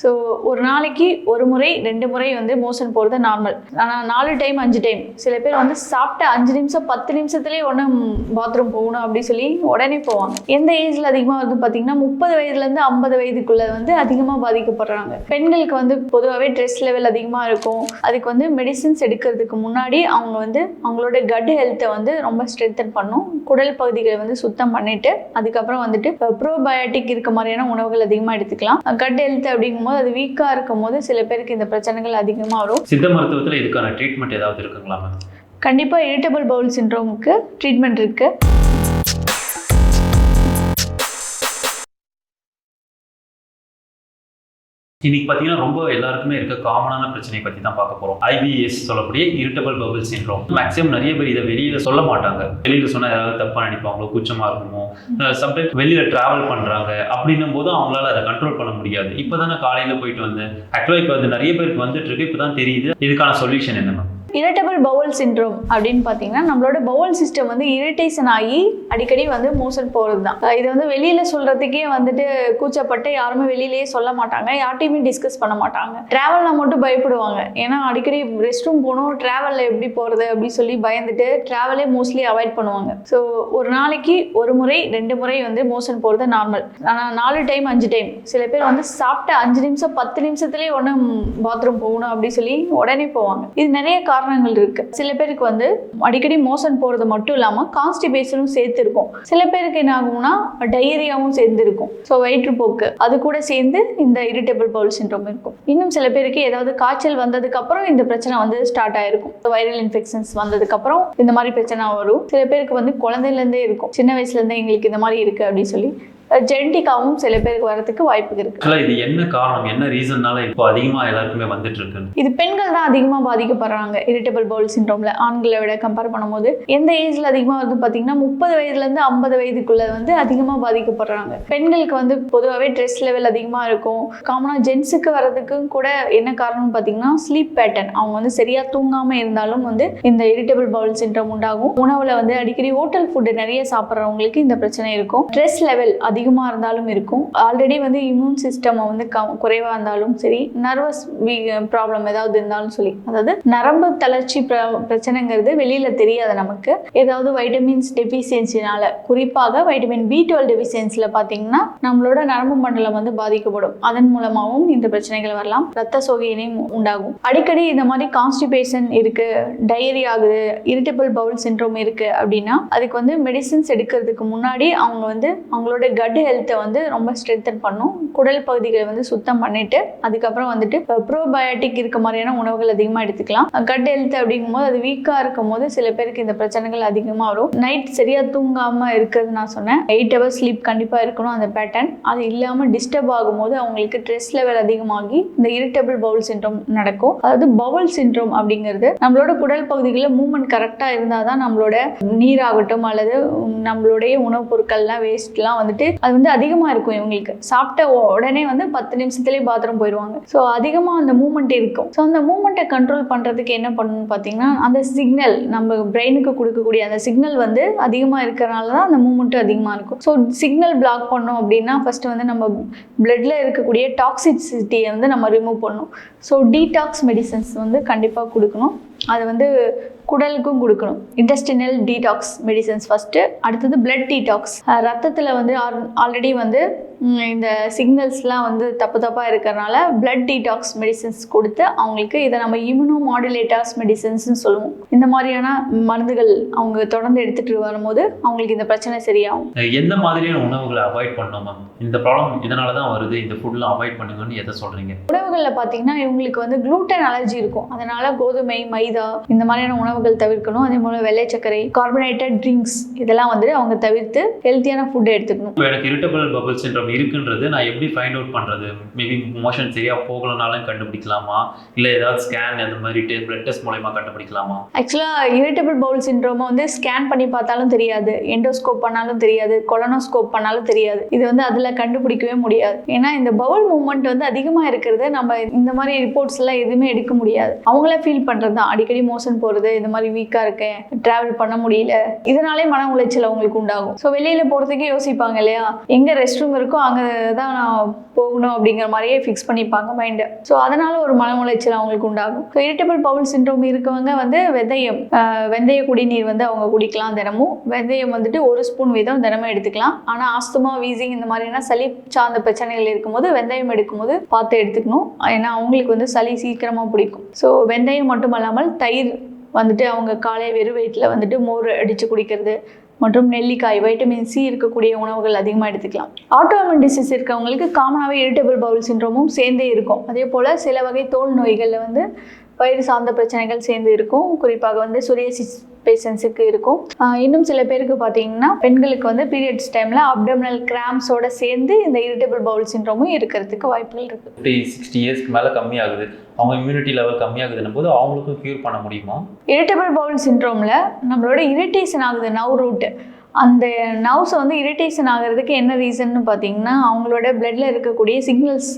So ஒரு நாளைக்கு ஒரு முறை 2 முறை வந்து மோஷன் போகிறது நார்மல். ஆனால் 4 டைம் 5 டைம் சில பேர் வந்து சாப்பிட்ட 5 நிமிஷம் 10 நிமிஷத்துலேயே ஒன்றும் பாத்ரூம் போகணும் அப்படின்னு சொல்லி உடனே போவாங்க. எந்த ஏஜில் அதிகமாக வந்து பார்த்தீங்கன்னா 30 வயதுலேருந்து 50 வயதுக்குள்ளே வந்து அதிகமாக பாதிக்கப்படுறாங்க. பெண்களுக்கு வந்து பொதுவாகவே ஸ்ட்ரெஸ் லெவல் அதிகமாக இருக்கும். அதுக்கு வந்து மெடிசின்ஸ் எடுக்கிறதுக்கு முன்னாடி அவங்க வந்து அவங்களோட கட் ஹெல்த்தை வந்து ரொம்ப ஸ்ட்ரென்தன் பண்ணும். குடல் பகுதிகளை வந்து சுத்தம் பண்ணிட்டு அதுக்கப்புறம் வந்துட்டு ப்ரோபயோட்டிக் இருக்க மாதிரியான உணவுகள் அதிகமாக எடுத்துக்கலாம். கட் ஹெல்த் அப்படிங்கும்போது அது வீக்காக இருக்கும் போது சில பேருக்கு இந்த பிரச்சனைகள் அதிகமாக வரும். சித்த மருத்துவத்தில் இதுக்கான ட்ரீட்மெண்ட் ஏதாவது இருக்குங்களா மேம்? கண்டிப்பாக இரிட்டபிள் பவுல் சிண்ட்ரோமுக்கு ட்ரீட்மெண்ட் இருக்கு. இன்னைக்கு பார்த்தீங்கன்னா ரொம்ப எல்லாருக்குமே இருக்க காமனான பிரச்சனையை பற்றி தான் பார்க்க போகிறோம். IBS சொல்லக்கூடிய இரிட்டபிள் பவுல் சிண்ட்ரோம். மேக்ஸிமம் நிறைய பேர் இதை வெளியில் சொல்ல மாட்டாங்க. வெளியில் சொன்னால் ஏதாவது தப்பாக நினைப்பாங்களோ, கூச்சமாக இருக்குமோ, சம்டைம்ஸ் வெளியில் ட்ராவல் பண்ணுறாங்க அப்படின்னும் போது அவங்களால அதை கண்ட்ரோல் பண்ண முடியாது. இப்போ தானே காலையில் போயிட்டு வந்தேன். ஆக்சுவலாக இப்போ அது நிறைய பேருக்கு வந்துட்டு இருக்கு. இப்போ தான் தெரியுது இதுக்கான சொல்யூஷன் என்ன மேம். இரிட்டபிள் பவுல் சிண்ட்ரோம் அப்படின்னு பார்த்தீங்கன்னா நம்மளோட பவுல் சிஸ்டம் வந்து இரிட்டேஷன் ஆகி அடிக்கடி வந்து மோஷன் போகிறது தான். இது வந்து வெளியில் சொல்கிறதுக்கே வந்துட்டு கூச்சப்பட்டு யாருமே வெளியிலேயே சொல்ல மாட்டாங்க, யார்ட்டையுமே டிஸ்கஸ் பண்ண மாட்டாங்க. ட்ராவலில் மட்டும் பயப்படுவாங்க. ஏன்னா அடிக்கடி ரெஸ்ட் ரூம் போகணும், ட்ராவலில் எப்படி போகிறது அப்படின்னு சொல்லி பயந்துட்டு ட்ராவலே மோஸ்ட்லி அவாய்ட் பண்ணுவாங்க. ஸோ ஒரு நாளைக்கு ஒரு முறை 2 முறை வந்து மோஷன் போகிறது நார்மல். ஆனால் 4 டைம் 5 டைம் சில பேர் வந்து சாப்பிட்ட 5 நிமிஷம் 10 நிமிஷத்துலேயே ஒன்றும் பாத்ரூம் போகணும் அப்படின்னு சொல்லி உடனே போவாங்க. இது நிறைய காரணங்கள் இருக்கு. சில பேருக்கு வந்து அடிக்கடி மோஷன் போறது மட்டும் இல்லாம கான்ஸ்டிபேஷனும் சேர்த்து இருக்கும். சில பேருக்கு என்ன ஆகும்னா டயரியாவும் சேர்ந்து இருக்கும். ஸோ வயிற்றுப்போக்கு அது கூட சேர்ந்து இந்த இரிட்டபிள் பவுல் சிண்ட்ரோம் இருக்கும். இன்னும் சில பேருக்கு ஏதாவது காய்ச்சல் வந்ததுக்கு அப்புறம் இந்த பிரச்சனை வந்து ஸ்டார்ட் ஆயிருக்கும். வைரல் இன்ஃபெக்ஷன்ஸ் வந்ததுக்கு அப்புறம் இந்த மாதிரி பிரச்சனை வரும். சில பேருக்கு வந்து குழந்தையில இருந்தே இருக்கும், சின்ன வயசுல இருந்தே எங்களுக்கு இந்த மாதிரி இருக்கு அப்படின்னு சொல்லி ஜெனடிக்காவும் சில பேருக்கு வரதுக்கு வாய்ப்பு இருக்கு. இது என்ன காரணம், என்ன ரீசன்னால இப்போ அதிகமா எல்லாருக்குமே வந்துட்டு இருக்கு? இது பெண்கள் தான் அதிகமா பாதிக்கப்படுறாங்க இரிட்டபிள் பவுல் சிண்ட்ரோம்ல. ஆண்களை விட கம்பேர் பண்ணும்போது எந்த ஏஜ்ல அதிகமா வந்து பாத்தீங்கன்னா 30 வயதுல இருந்து 50 வயதுக்குள்ள வந்து அதிகமா பாதிக்கப்படுறாங்க. பெண்களுக்கு வந்து பொதுவாகவே ஸ்ட்ரெஸ் லெவல் அதிகமா இருக்கும். காமனா ஜென்ஸுக்கு வர்றதுக்கும் கூட என்ன காரணம் பாத்தீங்கன்னா ஸ்லீப் பேட்டர்ன். அவங்க வந்து சரியா தூங்காம இருந்தாலும் வந்து இந்த இரிட்டபிள் பவுல் சிண்ட்ரோம் உண்டாகும். உணவுல வந்து அடிக்கடி ஹோட்டல் ஃபுட் நிறைய சாப்பிட்றவங்களுக்கு இந்த பிரச்சனை இருக்கும். ஸ்ட்ரெஸ் லெவல் அதிகமாக இருந்தாலும் இருக்கும். ஆல்ரெடி வந்து இம்யூன் சிஸ்டம் வந்து குறைவாக இருந்தாலும் சரி, நர்வஸ் ப்ராப்ளம் ஏதாவது இருந்தாலும் சொல்லி, அதாவது நரம்பு தளர்ச்சி பிரச்சனைங்கிறது வெளியில தெரியாது நமக்கு. ஏதாவது வைட்டமின்ஸ் டெஃபிஷியன்சினால, குறிப்பாக வைட்டமின் B12 டெஃபிஷியன்சில பார்த்தீங்கன்னா நம்மளோட நரம்பு மண்டலம் வந்து பாதிக்கப்படும். அதன் மூலமாகவும் இந்த பிரச்சனைகள் வரலாம். ரத்த சோகையினையும் உண்டாகும். அடிக்கடி இந்த மாதிரி கான்ஸ்டிபேஷன் இருக்கு, டயரி ஆகுது, இரிட்டபிள் பவுல் சிண்ட்ரோம் இருக்கு அப்படின்னா அதுக்கு வந்து மெடிசின்ஸ் எடுக்கிறதுக்கு முன்னாடி அவங்க வந்து அவங்களோட கட் ஹெல்த்தை வந்து ரொம்ப ஸ்ட்ரென்தன் பண்ணும். குடல் பகுதிகளை வந்து சுத்தம் பண்ணிட்டு அதுக்கப்புறம் வந்துட்டு ப்ரோபயோட்டிக் இருக்க மாதிரியான உணவுகள் அதிகமாக எடுத்துக்கலாம். கட் ஹெல்த் அப்படிங்கும்போது அது வீக்காக இருக்கும் போது சில பேருக்கு இந்த பிரச்சனைகள் அதிகமாக வரும். நைட் சரியா தூங்காம இருக்கிறது நான் சொன்னேன். 8 hours ஸ்லீப் கண்டிப்பாக இருக்கணும் அந்த பேட்டர்ன். அது இல்லாமல் டிஸ்டர்ப் ஆகும்போது அவங்களுக்கு ஸ்ட்ரெஸ் லெவல் அதிகமாகி இந்த இரிட்டபிள் பவுல் சிண்ட்ரோம் நடக்கும். அதாவது பவுல் சிண்ட்ரோம் அப்படிங்கிறது நம்மளோட குடல் பகுதிகளில் மூவ்மெண்ட் கரெக்டாக இருந்தால் தான் நம்மளோட நீராகட்டும் அல்லது நம்மளுடைய உணவுப் பொருட்கள்லாம் வேஸ்ட்லாம் வந்துட்டு அது வந்து அதிகமாக இருக்கும். இவங்களுக்கு சாப்பிட்ட உடனே வந்து 10 நிமிஷத்துலேயே பாத்ரூம் போயிடுவாங்க. ஸோ அதிகமாக அந்த மூவ்மெண்ட் இருக்கும். ஸோ அந்த மூவ்மெண்ட்டை கண்ட்ரோல் பண்ணுறதுக்கு என்ன பண்ணணும்னு பார்த்தீங்கன்னா அந்த சிக்னல் நம்ம பிரெயினுக்கு கொடுக்கக்கூடிய அந்த சிக்னல் வந்து அதிகமாக இருக்கிறனால தான் அந்த மூவ்மெண்ட்டும் அதிகமாக இருக்கும். ஸோ சிக்னல் பிளாக் பண்ணோம் அப்படின்னா ஃபர்ஸ்ட் வந்து நம்ம பிளட்ல இருக்கக்கூடிய டாக்ஸிசிட்டியை வந்து நம்ம ரிமூவ் பண்ணணும். ஸோ டீடாக்ஸ் மெடிசன்ஸ் வந்து கண்டிப்பாக கொடுக்கணும். அது வந்து குடலுக்கும் கொடுக்கணும். Intestinal detox medicines first. அடுத்தது பிளட் டீடாக்ஸ். ரத்தத்தில் வந்து ஆல்ரெடி வந்து இந்த சிக்னல்ஸ்லாம் வந்து தப்பாக இருக்கிறனால பிளட் டீடாக்ஸ் மெடிசன்ஸ் கொடுத்து அவங்களுக்கு இதை நம்ம இம்யூனோ மாடுலேட்டர்ஸ் மெடிசன்ஸ்னு சொல்லுவோம். இந்த மாதிரியான மருந்துகள் அவங்க தொடர்ந்து எடுத்துகிட்டு வரும்போது அவங்களுக்கு இந்த பிரச்சனை சரியாகும். எந்த மாதிரியான உணவுகளை அவாய்ட் பண்ணணும் மேம்? இந்த ப்ராப்ளம் இதனால தான் வருது, இந்த ஃபுட்லாம் அவாய்ட் பண்ணுங்கன்னு எதை சொல்கிறீங்க? உணவுகளில் பார்த்தீங்கன்னா இவங்களுக்கு வந்து குளூட்டன் அலர்ஜி இருக்கும். அதனால கோதுமை, மைதா இந்த மாதிரியான உணவுகள் தவிர்க்கணும். அதே போல வெள்ளை சர்க்கரை, கார்பனேட்டட் ட்ரிங்க்ஸ் இதெல்லாம் வந்து அவங்க தவிர்த்து ஹெல்த்தியான ஃபுட் எடுத்துக்கணும். எனக்கு இரிட்டபிள் பவுல் சிண்ட்ரோம் இருக்குன்றது நான் எப்படி ஃபைண்ட் அவுட் பண்ணுறது? மேபி மோஷன் சரியாக போகலனாலும் கண்டுபிடிக்கலாமா, இல்லை ஏதாவது ஸ்கேன் அந்த மாதிரி பிளட் டெஸ்ட் மூலமா கண்டுபிடிக்கலாமா? ஆக்சுவலாக இரிட்டபிள் பவுல் சிண்ட்ரோமை வந்து ஸ்கேன் பண்ணி பார்த்தாலும் தெரியாது, எண்டோஸ்கோப் பண்ணாலும் தெரியாது, கொலனோஸ்கோப் பண்ணாலும் தெரியாது. இது வந்து அதில் கண்டுபிடிக்கவே முடியாது. ஏன்னா இந்த பவுல் மூவ்மெண்ட் வந்து அதிகமாக இருக்கிறது நம்ம இந்த மாதிரி ரிப்போர்ட்ஸ் எல்லாம் எதுவுமே எடுக்க முடியாது. அவங்களே ஃபீல் பண்ணுறது தான். அடிக்கடி மோஷன் போகிறது, இந்த மாதிரி வீக்காக இருக்கேன், ட்ராவல் பண்ண முடியல, இதனாலே மன உளைச்சல் அவங்களுக்கு உண்டாகும். ஸோ வெளியில் போகிறதுக்கே யோசிப்பாங்க இல்லையா, எங்கே ரெஸ்ட் ரூம் இருக்கோ அங்கே தான் நான் போகணும் அப்படிங்கிற மாதிரியே ஃபிக்ஸ் பண்ணிப்பாங்க மைண்டை. ஸோ அதனால ஒரு மன உளைச்சல் அவங்களுக்கு உண்டாகும். ஸோ இரிட்டபிள் பவுல் சிண்ட்ரோம் இருக்கவங்க வந்து வெந்தய குடிநீர் வந்து அவங்க குடிக்கலாம் தினமும். வெந்தயம் வந்துட்டு 1 ஸ்பூன் வீதம் தினமும் எடுத்துக்கலாம். ஆனால் ஆஸ்துமா, வீசிங் இந்த மாதிரியான சளி சார்ந்த பிரச்சனைகள் இருக்கும்போது வெந்தயம் எடுக்கும்போது பார்த்து எடுத்துக்கணும். ஏன்னா அவங்களுக்கு வந்து சளி சீக்கிரமாக பிடிக்கும். ஸோ வெந்தயம் மட்டும் இல்லாமல் தயிர் வந்துட்டு அவங்க காலை வெறும் வயிற்றில் வந்துட்டு மோர் அடித்து குடிக்கிறது மற்றும் நெல்லிக்காய், வைட்டமின் சி இருக்கக்கூடிய உணவுகள் அதிகமாக எடுத்துக்கலாம். ஆட்டோஇம்யூன் டிசீஸ் இருக்கவங்களுக்கு காமனாகவே இரிட்டபிள் பவுல் சிண்ட்ரோமும் சேர்ந்தே இருக்கும். அதே போல் சில வகை தோல் நோய்களில் வந்து வயிறு சார்ந்த பிரச்சனைகள் சேர்ந்து இருக்கும். குறிப்பாக வந்து சொரியாசிஸ் பேஷண்ட்ஸுக்கு இருக்கும். இன்னும் சில பேருக்கு பார்த்தீங்கன்னா பெண்களுக்கு வந்து பீரியட்ஸ் டைமில் அப்டமினல் கிராம்ஸோட சேர்ந்து இந்த இரிட்டபிள் பவுல் சிண்ட்ரோமும் இருக்கிறதுக்கு வாய்ப்புகள் இருக்குது. 60 இயர்ஸ்க்கு மேலே கம்மியாகுது, அவங்க இம்யூனிட்டி லெவல் கம்மியாகுதுன்னும் போது அவங்களுக்கும் க்யூர் பண்ண முடியுமா? இரிட்டபிள் பவுல் சிண்ட்ரோமில் நம்மளோட இரிட்டேஷன் ஆகுது நர்வ் ரூட்டு. அந்த நர்வ்ஸை வந்து இரிட்டேஷன் ஆகிறதுக்கு என்ன ரீசன்னு பார்த்தீங்கன்னா அவங்களோட பிளட்டில் இருக்கக்கூடிய சிக்னல்ஸ்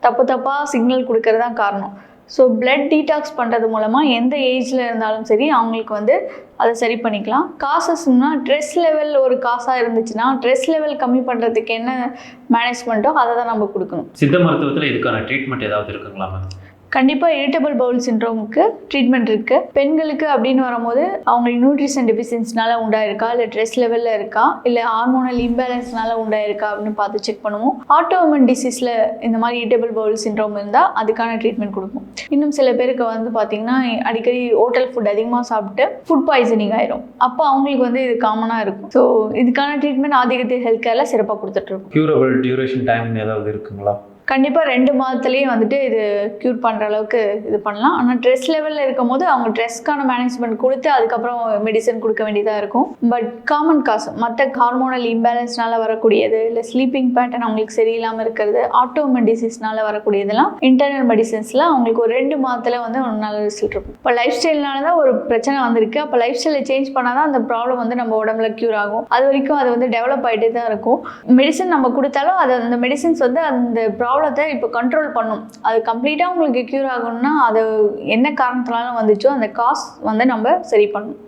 தப்பாக சிக்னல் கொடுக்கறது தான் காரணம். ஸோ பிளட் டீடாக்ஸ் பண்ணுறது மூலமாக எந்த ஏஜில் இருந்தாலும் சரி அவங்களுக்கு வந்து அதை சரி பண்ணிக்கலாம். காசஸ்னால் ஸ்ட்ரெஸ் லெவல் ஒரு காசாக இருந்துச்சுன்னா ஸ்ட்ரெஸ் லெவல் கம்மி பண்ணுறதுக்கு என்ன மேனேஜ்மெண்ட்டோ அதை தான் நம்ம கொடுக்கணும். சித்த மருத்துவத்தில் இதுக்கான ட்ரீட்மெண்ட் ஏதாவது இருக்குங்களா மேம்? கண்டிப்பாக இரிட்டபிள் பவுல் சிண்ட்ரோமுக்கு ட்ரீட்மெண்ட் இருக்குது. பெண்களுக்கு அப்படின்னு வரும்போது அவங்களுக்கு நியூட்ரிஷன் டெஃபிஷியன்சினால உண்டாயிருக்கா, இல்லை ஸ்ட்ரெஸ் லெவலில் இருக்கா, இல்லை ஹார்மோனல் இம்பேலன்ஸ்னால உண்டாயிருக்கா அப்படின்னு பார்த்து செக் பண்ணுவோம். ஆட்டோஇம்யூன் டிசீஸில் இந்த மாதிரி இரிட்டபிள் பவுல் சிண்ட்ரோம் இருந்தால் அதுக்கான ட்ரீட்மெண்ட் கொடுப்போம். இன்னும் சில பேருக்கு வந்து பார்த்திங்கன்னா அடிக்கடி ஹோட்டல் ஃபுட் அதிகமாக சாப்பிட்டு ஃபுட் பாய்சனிங் ஆயிரும். அப்போ அவங்களுக்கு வந்து இது காமனாக இருக்கும். ஸோ இதுக்கான ட்ரீட்மெண்ட் ஆதிக்கத்தை ஹெல்த் கேரில் சிறப்பாக கொடுத்துட்ருக்கோம். க்யூரபிள் டியூரேஷன் டைம் ஏதாவது இருக்குங்களா? கண்டிப்பாக 2 மாதத்துலேயே வந்துட்டு இது க்யூர் பண்ணுற அளவுக்கு இது பண்ணலாம். ஆனால் ஸ்ட்ரெஸ் லெவலில் இருக்கும் போது அவங்க ஸ்ட்ரெஸ்க்கான மேனேஜ்மெண்ட் கொடுத்து அதுக்கப்புறம் மெடிசன் கொடுக்க வேண்டியதாக இருக்கும். பட் காமன் காசு மற்ற ஹார்மோனல் இம்பேலன்ஸ்னால வரக்கூடியது, இல்லை ஸ்லீப்பிங் பேட்டர்ன் அவங்களுக்கு சரியில்லாமல் இருக்கிறது, ஆட்டோஇம்யூன் டிசீஸ்னால வரக்கூடியதெல்லாம் இன்டர்னல் மெடிசன்ஸில் அவங்களுக்கு ஒரு 2 மாதத்தில் வந்து ஒரு நல்ல ரிசல்ட் இருக்கும். இப்போ லைஃப் ஸ்டைல்னால தான் ஒரு பிரச்சனை வந்திருக்கு. அப்போ லைஃப் ஸ்டைலை சேஞ்ச் பண்ணால் தான் அந்த ப்ராப்ளம் வந்து நம்ம உடம்புல க்யூர் ஆகும். அது வரைக்கும் அது வந்து டெவலப் ஆகிட்டே தான் இருக்கும். மெடிசன் நம்ம கொடுத்தாலும் அது அந்த மெடிசன்ஸ் வந்து அந்த ப்ராப்ளத்தை இப்போ கண்ட்ரோல் பண்ணும். அது கம்ப்ளீட்டாக உங்களுக்கு க்யூர் ஆகணும்னா அது என்ன காரணத்தினாலும் வந்துச்சோ அந்த காஸ் வந்து நம்ம சரி பண்ணணும்.